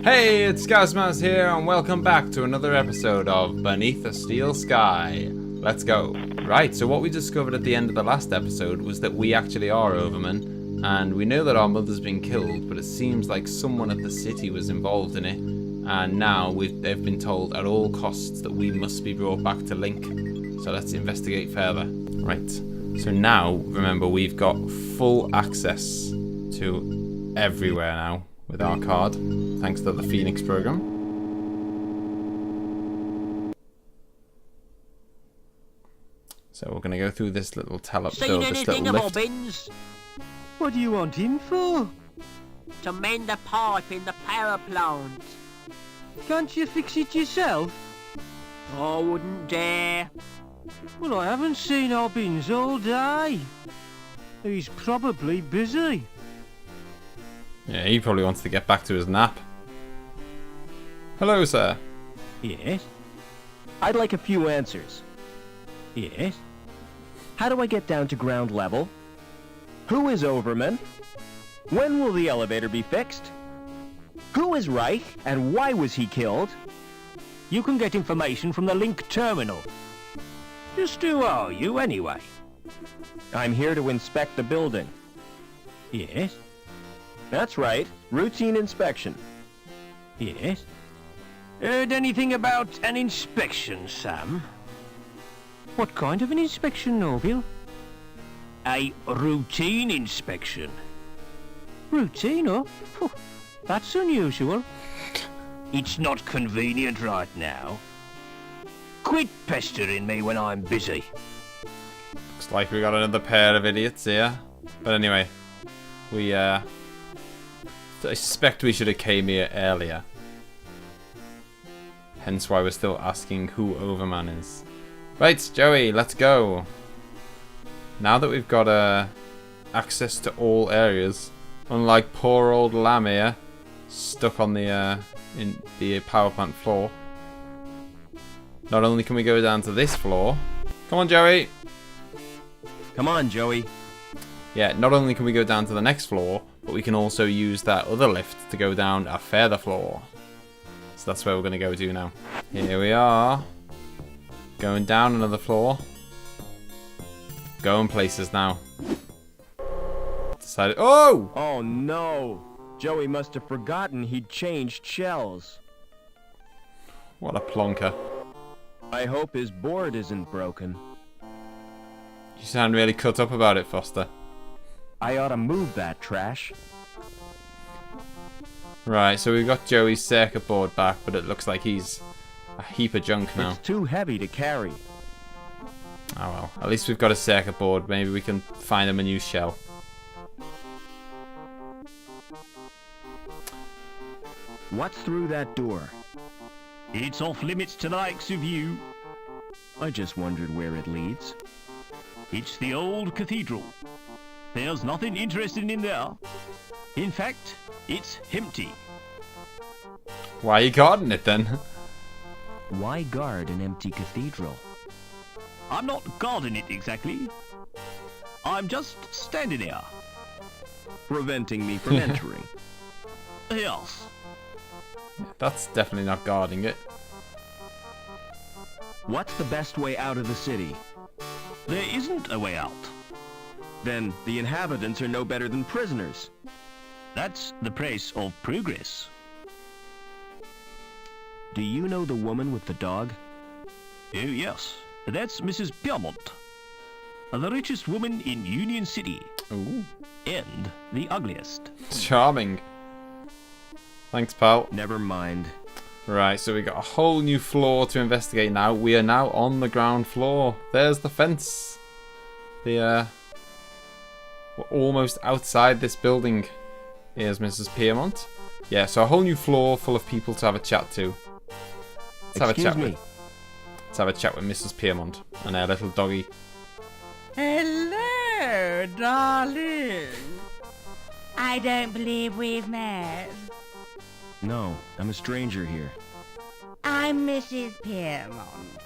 Hey, it's ScouseMouse here, and welcome back to another episode of Beneath a Steel Sky. Let's go. Right, so what we discovered at the end of the last episode was that we actually are Overmen, and we know that our mother's been killed, but it seems like someone at the city was involved in it, and now they've been told at all costs that we must be brought back to Link. So let's investigate further. Right, so now, remember, we've got full access to everywhere now with our card, thanks to the Phoenix program. So we're going to go through this little lift. What do you want him for? To mend the pipe in the power plant. Can't you fix it yourself? I wouldn't dare. Well, I haven't seen our bins all day. He's probably busy. Yeah, he probably wants to get back to his nap. Hello, sir. Yes? I'd like a few answers. Yes? How do I get down to ground level? Who is Overman? When will the elevator be fixed? Who is Reich and why was he killed? You can get information from the Link terminal. Just who are you, anyway? I'm here to inspect the building. Yes? That's right. Routine inspection. Yes? Heard anything about an inspection, Sam? What kind of an inspection, Noble? A routine inspection. Routine, oh? That's unusual. It's not convenient right now. Quit pestering me when I'm busy. Looks like we got another pair of idiots here. But anyway, I suspect we should have came here earlier. Hence why we're still asking who Overman is. Right, Joey, let's go. Now that we've got access to all areas, unlike poor old Lamb here, stuck on the in the power plant floor. Not only can we go down to this floor. Come on, Joey. Come on, Joey. Yeah, not only can we go down to the next floor, but we can also use that other lift to go down a further floor. So that's where we're going to go to now. Here we are. Going down another floor. Going places now. Decided. Oh! Oh no! Joey must have forgotten he'd changed shells. What a plonker. I hope his board isn't broken. You sound really cut up about it, Foster. I ought to move that trash. Right, so we've got Joey's circuit board back, but it looks like he's a heap of junk now. It's too heavy to carry. Oh well, at least we've got a circuit board. Maybe we can find him a new shell. What's through that door? It's off limits to the likes of you. I just wondered where it leads. It's the old Cathedral. There's nothing interesting in there. In fact, it's empty. Why are you guarding it then? Why guard an empty cathedral? I'm not guarding it exactly. I'm just standing there. Preventing me from entering. Yes. That's definitely not guarding it. What's the best way out of the city? There isn't a way out. Then the inhabitants are no better than prisoners. That's the price of progress. Do you know the woman with the dog? Oh yes, that's Mrs. Piermont. The richest woman in Union City. Ooh. And the ugliest. Charming. Thanks, pal. Never mind. Right, so we got a whole new floor to investigate now. We are now on the ground floor. There's the fence. We're almost outside this building. Here's Mrs. Piermont. Yeah, so a whole new floor full of people to have a chat to. Let's have a chat with Mrs. Piermont and our little doggy. Hello, darling. I don't believe we've met. No, I'm a stranger here. I'm Mrs. Piermont,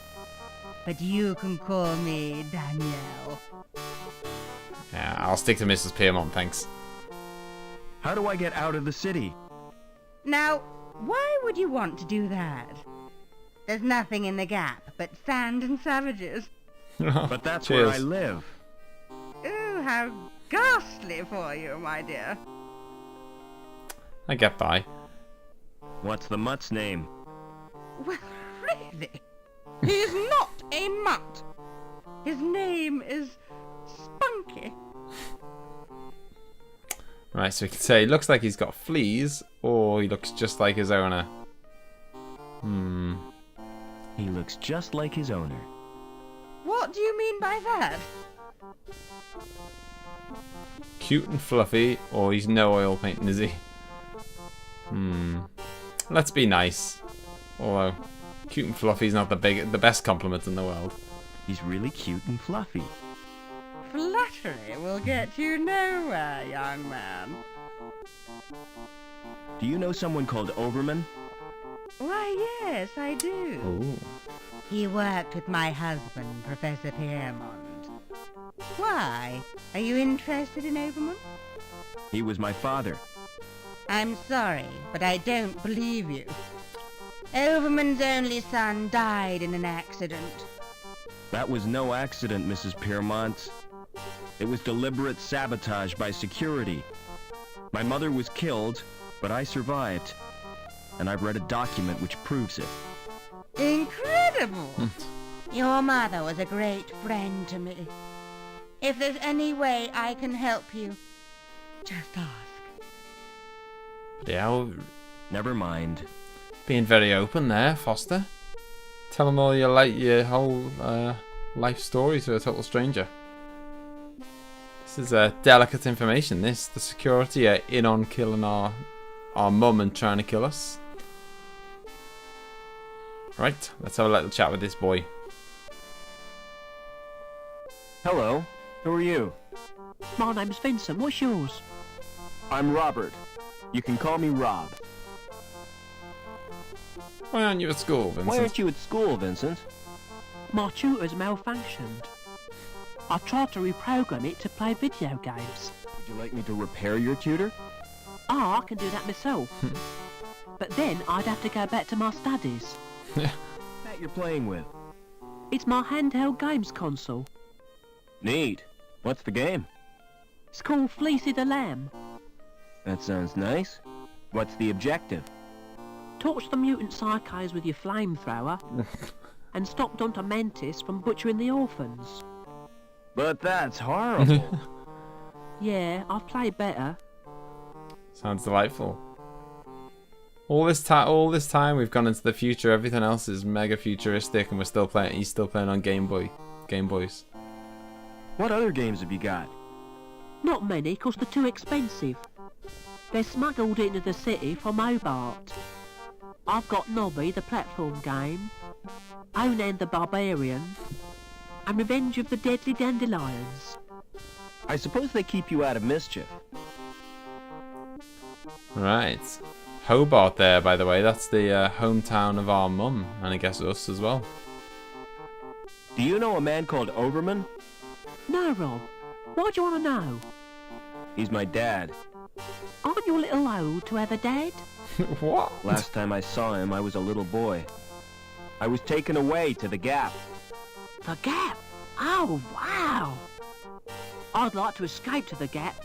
but you can call me Danielle. Yeah, I'll stick to Mrs. Piermont, thanks. How do I get out of the city? Now, Why would you want to do that? There's nothing in the gap but sand and savages. But that's Cheers. where I live. Oh, how ghastly for you, my dear. I get by. What's the mutt's name? Well, really? He's not a mutt. His name is Spunky. Right, so we can say he looks like he's got fleas, or he looks just like his owner. He looks just like his owner. What do you mean by that? Cute and fluffy, or he's no oil painting, is he? Let's be nice. Although, cute and fluffy is not the best compliment in the world. He's really cute and fluffy. Flattery will get you nowhere, young man. Do you know someone called Overman? Why, yes, I do. Ooh. He worked with my husband, Professor Piermont. Why? Are you interested in Overman? He was my father. I'm sorry, but I don't believe you. Overman's only son died in an accident. That was no accident, Mrs. Piermont. It was deliberate sabotage by security. My mother was killed, but I survived. And I've read a document which proves it. Incredible! Your mother was a great friend to me. If there's any way I can help you, just ask. Yeah, Never mind. being very open there, Foster. Tell him all your whole life story to a total stranger. This is delicate information. The security are in on killing our mum and trying to kill us. Right, let's have a little chat with this boy. Hello. Who are you? My name's Vincent. What's yours? I'm Robert. You can call me Rob. Why aren't you at school, Vincent? Why aren't you at school, Vincent? My tutor's malfunctioned. I tried to reprogram it to play video games. Would you like me to repair your tutor? I can do that myself. But then I'd have to go back to my studies. That you're playing with. It's my handheld games console. Neat. What's the game? It's called Fleecy the Lamb. That sounds nice. What's the objective? Torch the mutant psychos with your flamethrower and stop Dr. Mantis from butchering the orphans. But that's horrible. Yeah, I've played better. Sounds delightful. All this time we've gone into the future. Everything else is mega futuristic, and we're still playing. He's still playing on Game Boys. What other games have you got? Not many, 'cause they're too expensive. They're smuggled into the city from Hobart. I've got Nobby, the platform game, Onan the Barbarian, and Revenge of the Deadly Dandelions. I suppose they keep you out of mischief. Right. Hobart there, by the way. That's the hometown of our mum, and I guess us as well. Do you know a man called Overman? No, Rob. Why do you want to know? He's my dad. Aren't you a little old to have a dad? What? Last time I saw him, I was a little boy. I was taken away to the Gap. The Gap? Oh, wow! I'd like to escape to the Gap.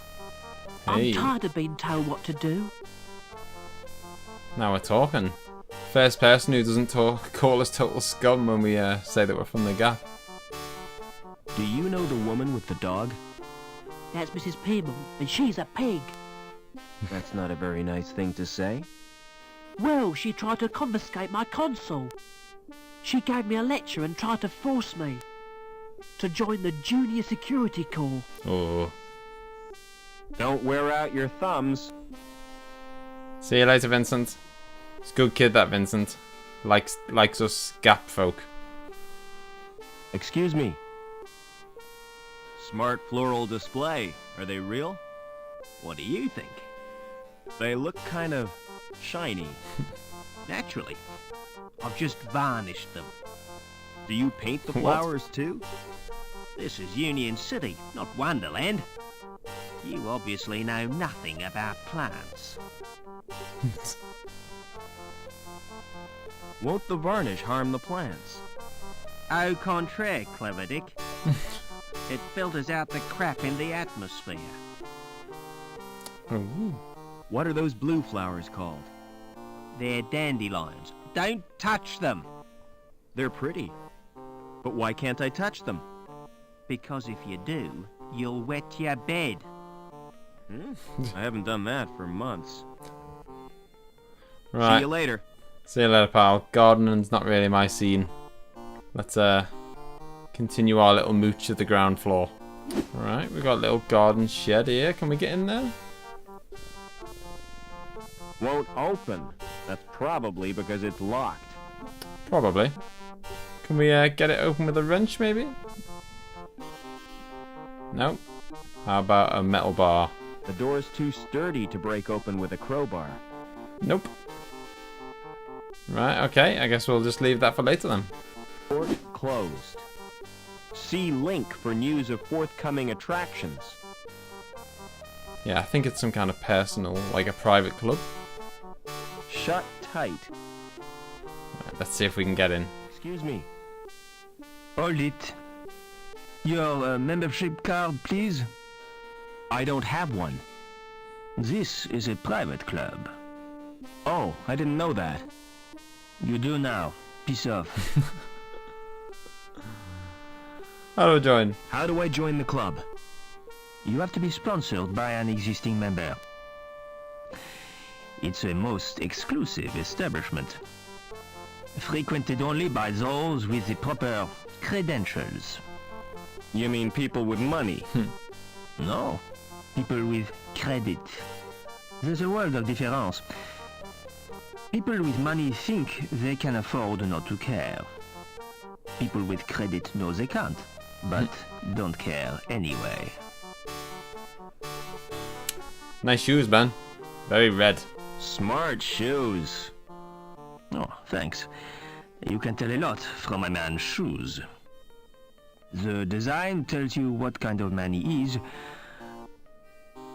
Hey. I'm tired of being told what to do. Now we're talking. First person who doesn't call us total scum when we say that we're from the Gap. Do you know the woman with the dog? That's Mrs. Piermont, and she's a pig. That's not a very nice thing to say. Well, she tried to confiscate my console. She gave me a lecture and tried to force me to join the Junior Security Corps. Oh. Don't wear out your thumbs. See you later, Vincent. It's a good kid, that Vincent. Likes us Gap folk. Excuse me. Smart floral display. Are they real? What do you think? They look kind of shiny. Naturally. I've just varnished them. Do you paint the What? flowers too? This is Union City, not Wonderland. You obviously know nothing about plants. Won't the varnish harm the plants? Au contraire, Clever Dick. It filters out the crap in the atmosphere. Ooh. What are those blue flowers called? They're dandelions. Don't touch them, They're pretty. But why can't I touch them? because if you do, you'll wet your bed. I haven't done that for months. Right. See you later. See you later, pal. Gardening's not really my scene. Let's continue our little mooch of the ground floor. Alright, we've got a little garden shed here. Can we get in there? Won't open. That's probably because it's locked. Probably. Can we get it open with a wrench, maybe? No. How about a metal bar? The door's too sturdy to break open with a crowbar. Nope. Right, okay. I guess we'll just leave that for later then. Port closed. See link for news of forthcoming attractions. Yeah, I think it's some kind of personal, like a private club. Shut tight. Right, let's see if we can get in. Excuse me. Hold it. Your membership card, please. I don't have one. This is a private club. Oh, I didn't know that. You do now. Peace off. How do I join? How do I join the club? You have to be sponsored by an existing member. It's a most exclusive establishment. Frequented only by those with the proper credentials. You mean people with money? No, people with credit. There's a world of difference. People with money think they can afford not to care. People with credit know they can't, but don't care anyway. Nice shoes, man. Very red. Smart shoes. Oh, thanks. You can tell a lot from a man's shoes. The design tells you what kind of man he is.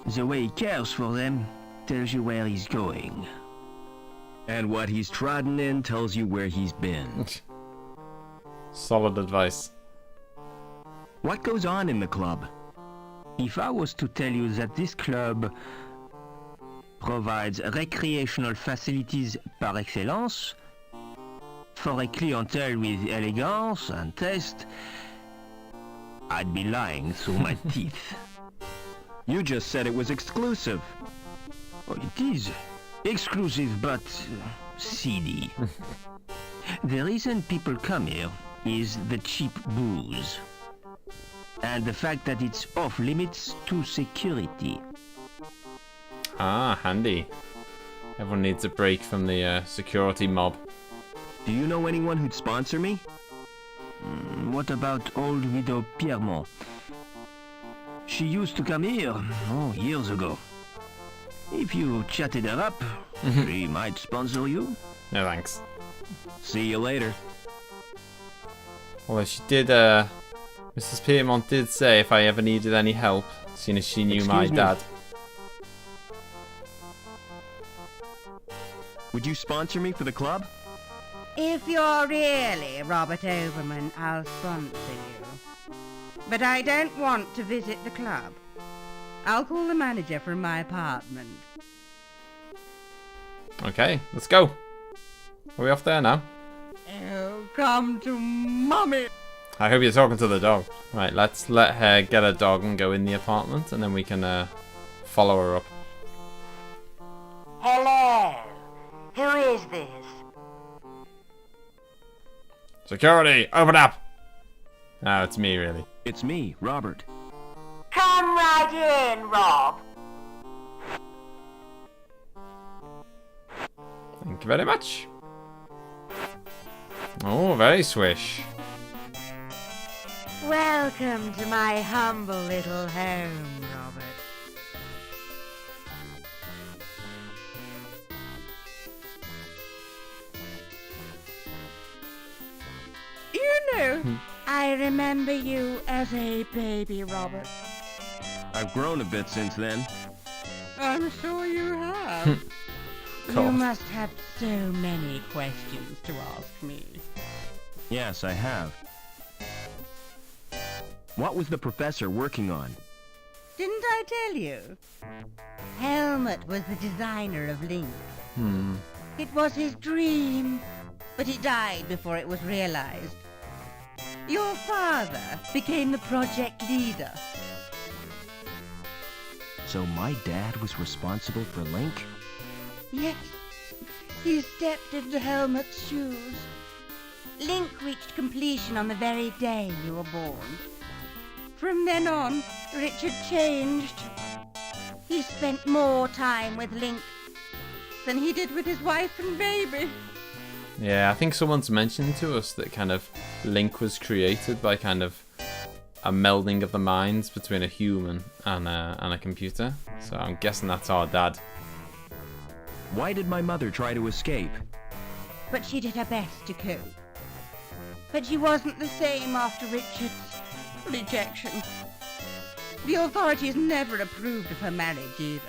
The way he cares for them tells you where he's going. And what he's trodden in tells you where he's been. Solid advice. What goes on in the club? If I was to tell you that this club provides recreational facilities par excellence for a clientele with elegance and taste, I'd be lying through my teeth. You just said it was exclusive. Oh, it is exclusive but seedy. The reason people come here is the cheap booze and the fact that it's off limits to security. Ah, handy. Everyone needs a break from the security mob. Do you know anyone who'd sponsor me? What about old widow Piermont? She used to come here, years ago. If you chatted her up, she might sponsor you. No thanks. See you later. Although she did, Mrs. Piermont did say if I ever needed any help, seeing as she knew my Excuse me. dad. Would you sponsor me for the club? If you're really Robert Overman, I'll sponsor you. But I don't want to visit the club. I'll call the manager from my apartment. Okay, let's go. Are we off there now? Oh, come to Mummy. I hope you're talking to the dog. Right, let's let her get a dog and go in the apartment, and then we can follow her up. Hello. Who is this? Security, open up! Oh, it's me, really. It's me, Robert. Come right in, Rob. Thank you very much. Oh, very swish. Welcome to my humble little home, Robert. You know, I remember you as a baby, Robert. I've grown a bit since then. I'm sure you have. You God. must have so many questions to ask me. Yes, I have. What was the professor working on? Didn't I tell you? Helmut was the designer of Link. It was his dream, but he died before it was realized. Your father became the project leader. So my dad was responsible for Link? Yes, he stepped into Helmut's shoes. Link reached completion on the very day you were born. From then on, Richard changed. He spent more time with Link than he did with his wife and baby. Yeah, I think someone's mentioned to us that kind of Link was created by kind of a melding of the minds between a human and a computer. So I'm guessing that's our dad. Why did my mother try to escape? But she did her best to cope. But she wasn't the same after Richard's rejection. The authorities never approved of her marriage either,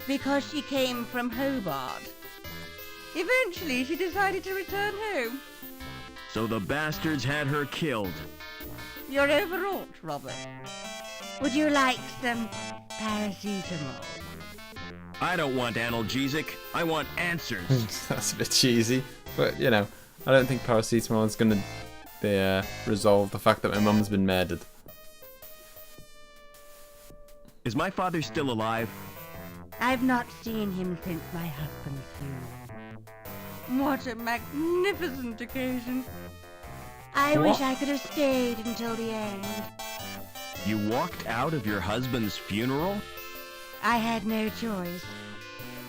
because she came from Hobart. Eventually, she decided to return home. So the bastards had her killed. You're overwrought, Robert. Would you like some paracetamol? I don't want analgesic. I want answers. That's a bit cheesy, but you know, I don't think paracetamol is going to resolve the fact that my mum's been murdered. Is my father still alive? I've not seen him since my husband's funeral. What a magnificent occasion. I wish I could have stayed until the end. You walked out of your husband's funeral? I had no choice.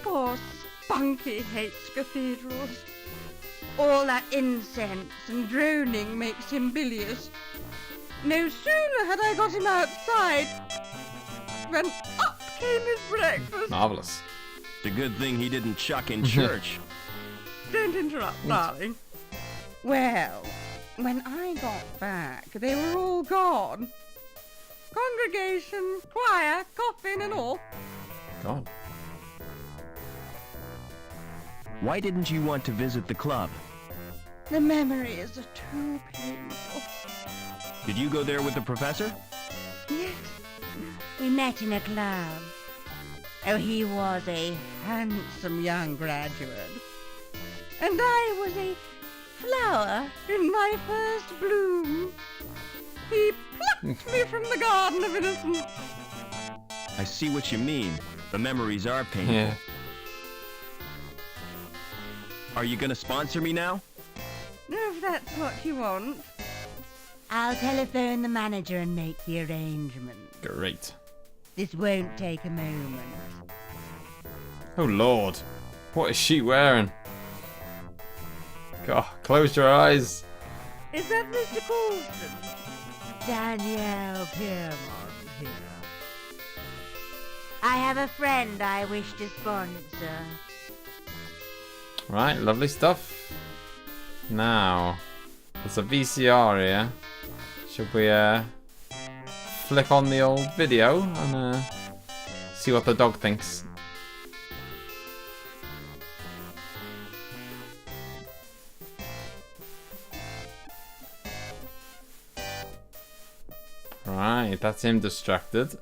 Poor Spunky hates cathedrals. All that incense and droning makes him bilious. No sooner had I got him outside than up came his breakfast. Marvellous. It's a good thing he didn't chuck in church. Don't interrupt, darling. Well, when I got back, they were all gone. Congregation, choir, coffin and all. God. Why didn't you want to visit the club? The memories are too painful. Did you go there with the professor? Yes, we met in a club. Oh, he was a handsome young graduate. And I was a flower in my first bloom. He plucked me from the garden of innocence. I see what you mean. The memories are painful. Yeah. Are you gonna sponsor me now? If that's what you want. I'll telephone the manager and make the arrangements. Great. This won't take a moment. Oh Lord. What is she wearing? God, close your eyes. Is that Mr. Coulson? Danielle Piermont here. I have a friend I wish to sponsor. Right, lovely stuff. Now, there's a VCR here. Should we flick on the old video and see what the dog thinks? Right, that's him distracted.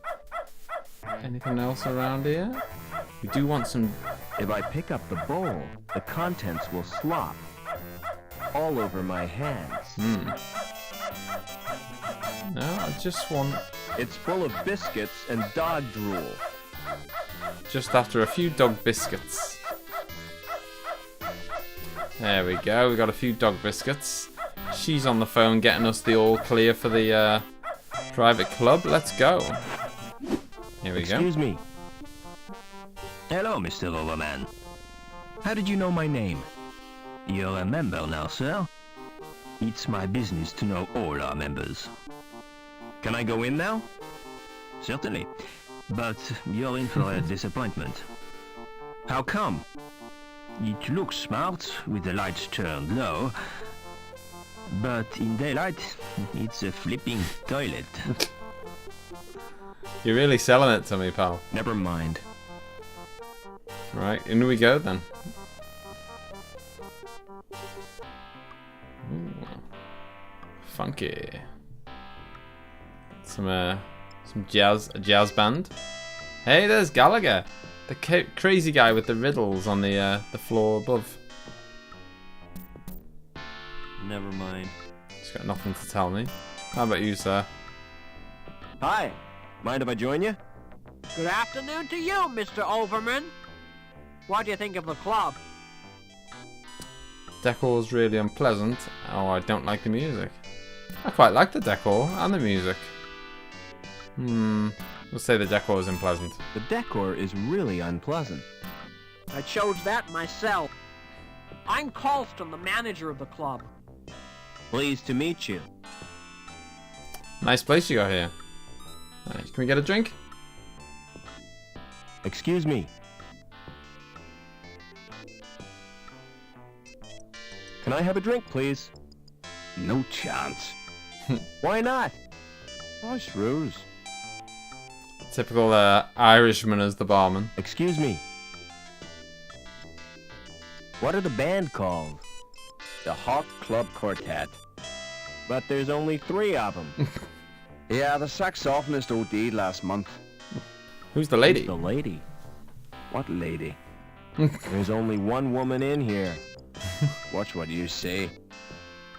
Anything else around here? We do want some... If I pick up the bowl, the contents will slop all over my hands. No, I just want... It's full of biscuits and dog drool. Just after a few dog biscuits. There we go, we got a few dog biscuits. She's on the phone getting us the all clear for the private club. Let's go. Here we go. Excuse me. Hello, Mr. Overman. How did you know my name? You're a member now, sir. It's my business to know all our members. Can I go in now? Certainly. But you're in for a disappointment. How come? It looks smart with the lights turned low, but in daylight, it's a flipping toilet. You're really selling it to me, pal. Never mind. Right, in we go then. Ooh. Funky. Some jazz, a jazz band. Hey, there's Gallagher, the crazy guy with the riddles on the floor above. Never mind. He's got nothing to tell me. How about you, sir? Hi. Mind if I join you? Good afternoon to you, Mr. Overman. What do you think of the club? Decor's really unpleasant. Oh, I don't like the music. I quite like the decor and the music. We'll say the decor is unpleasant. The decor is really unpleasant. I chose that myself. I'm Colston, the manager of the club. Pleased to meet you. Nice place you got here. Can we get a drink? Excuse me. Can I have a drink, please? No chance. Why not? Nice rules. Typical Irishman as the barman. Excuse me. What are the band called? The Hawk Club Quartet. But there's only 3 of them. Yeah, the saxophonist OD'd last month. Who's the lady? The lady. What lady? There's only one woman in here. Watch what you say.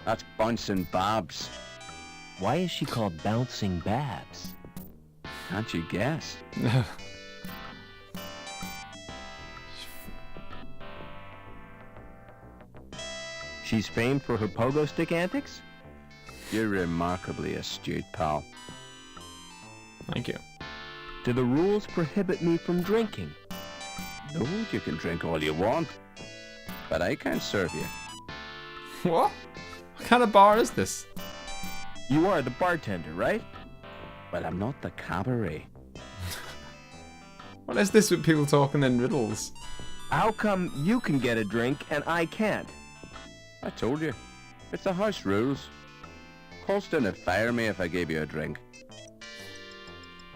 That's Bouncing Babs. Why is she called Bouncing Babs? Can't you guess? She's famed for her pogo stick antics? You're remarkably astute, pal. Thank you. Do the rules prohibit me from drinking? No, you can drink all you want. But I can't serve you. What? What kind of bar is this? You are the bartender, right? Well, I'm not the cabaret. What is this with people talking in riddles? How come you can get a drink and I can't? I told you. It's the house rules. Colston would fire me if I gave you a drink.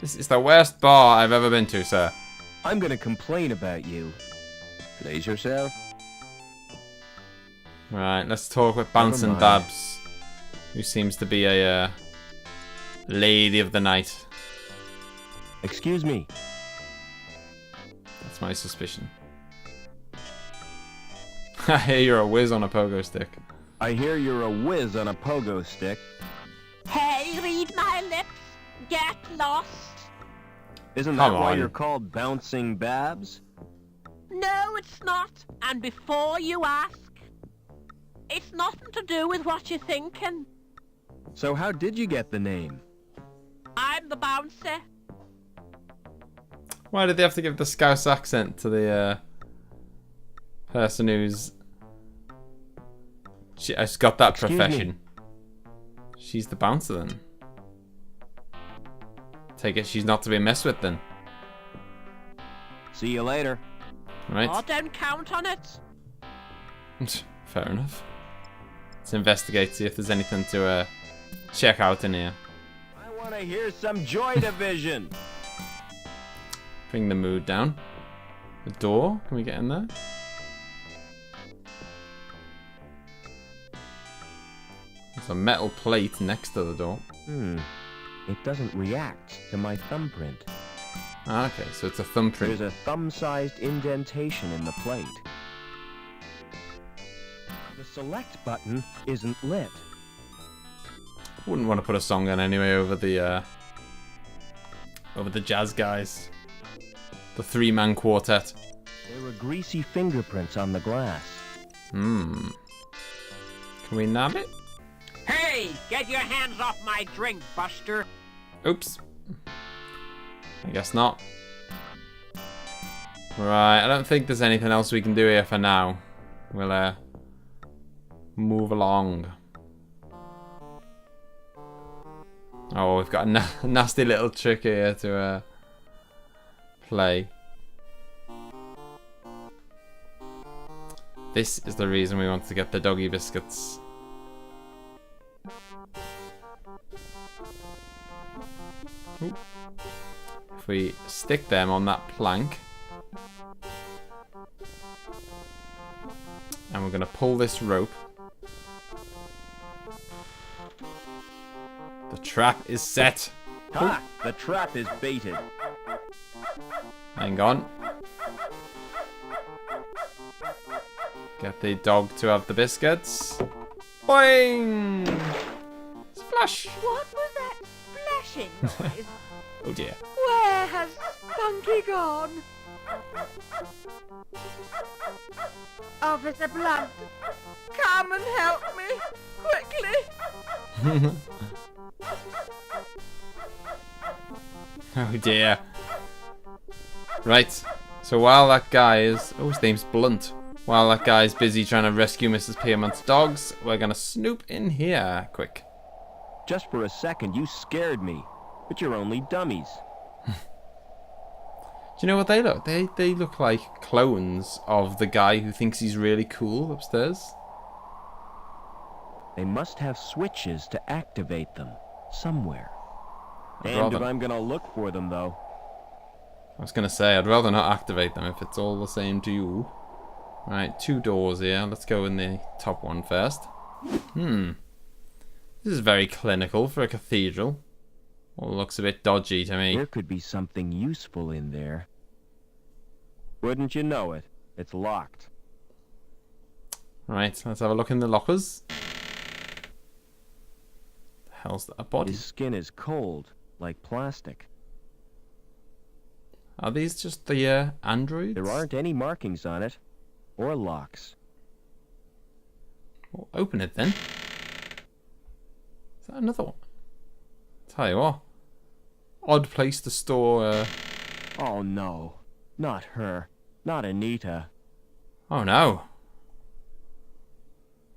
This is the worst bar I've ever been to, sir. I'm gonna complain about you. Please yourself. Right, let's talk with Bouncing mind. Babs, who seems to be a lady of the night. Excuse me. That's my suspicion. I hear you're a whiz on a pogo stick. I hear you're a whiz on a pogo stick. Hey, read my lips. Get lost. Isn't that Come why on. you're called Bouncing Babs? No, it's not. And before you ask, it's nothing to do with what you're thinking. So how did you get the name? I'm the bouncer. Why did they have to give the Scouse accent to the person who's has got that Excuse profession? me. She's the bouncer then. Take it she's not to be messed with then. See you later. Right? Oh, don't count on it. Fair enough. Let's investigate, see if there's anything to check out in here. I want to hear some Joy Division. Bring the mood down. The door, can we get in there? There's a metal plate next to the door. It doesn't react to my thumbprint. Ah, okay, so it's a thumbprint. There's a thumb-sized indentation in the plate. The select button isn't lit. Wouldn't want to put a song on anyway over the jazz guys. The 3-man quartet. There were greasy fingerprints on the glass. Can we nab it? Hey, get your hands off my drink, Buster. Oops. I guess not. Right, I don't think there's anything else we can do here for now. We'll move along. Oh, we've got a nasty little trick here to play. This is the reason we want to get the Doggy Biscuits. Ooh. If we stick them on that plank, going to pull this rope. The trap is set. Ha! The trap is baited. Hang on. Get the dog to have the biscuits. Boing! Splash! What was that splashing noise? Oh dear. Where has Spunky gone? Officer Blunt, come and help me, quickly. Oh dear. Right. So while that guy is... Oh, his name's Blunt. While that guy's busy trying to rescue Mrs. Piermont's dogs, we're going to snoop in here quick. Just for a second, you scared me. But you're only dummies. Do you know what they look? They look like clones of the guy who thinks he's really cool upstairs. They must have switches to activate them somewhere. I'd And rather- if I'm gonna look for them, though. I was going to say, I'd rather not activate them if it's all the same to you. Right, 2 doors here. Let's go in the top one first. This is very clinical for a cathedral. Well, it looks a bit dodgy to me. There could be something useful in there. Wouldn't you know it? It's locked. Right, let's have a look in the lockers. The hell's that? A body? His skin is cold, like plastic. Are these just the androids? There aren't any markings on it, or locks. Well, open it then. Is that another one? Tell you what. Odd place to store... Oh no, not her. Not Anita. Oh no.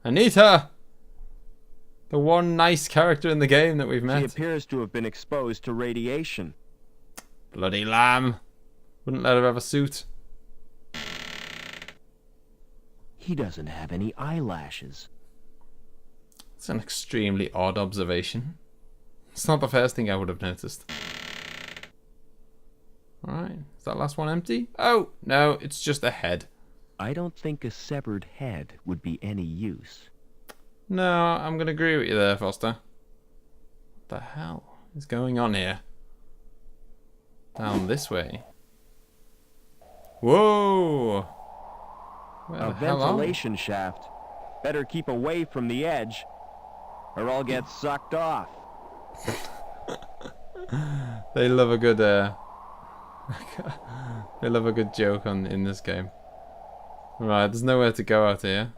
Anita! The one nice character in the game that we've She met. appears to have been exposed to radiation. Bloody lamb. Wouldn't let her have a suit. He doesn't have any eyelashes. It's an extremely odd observation. It's not the first thing I would have noticed. Alright, is that last one empty? Oh, no, it's just a head. I don't think a severed head would be any use. No, I'm going to agree with you there, Foster. What the hell is going on here? Down this way. Whoa! Where A the hell are we? ventilation shaft. Better keep away from the edge, or I'll get sucked off. They love a good they love a good joke in this game. Right, there's nowhere to go out here.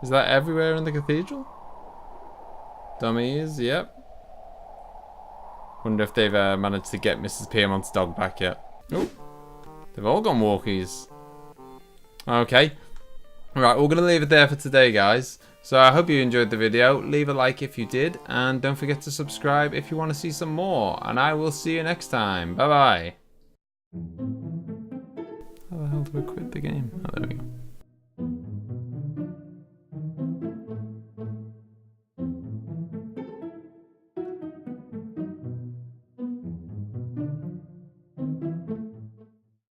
Is that everywhere in the cathedral? Dummies, yep. Wonder if they've managed to get Mrs. Piermont's dog back yet. Oh, they've all gone walkies. Okay. Right, we're going to leave it there for today, guys. So I hope you enjoyed the video. Leave a like if you did. And don't forget to subscribe if you want to see some more. And I will see you next time. Bye-bye.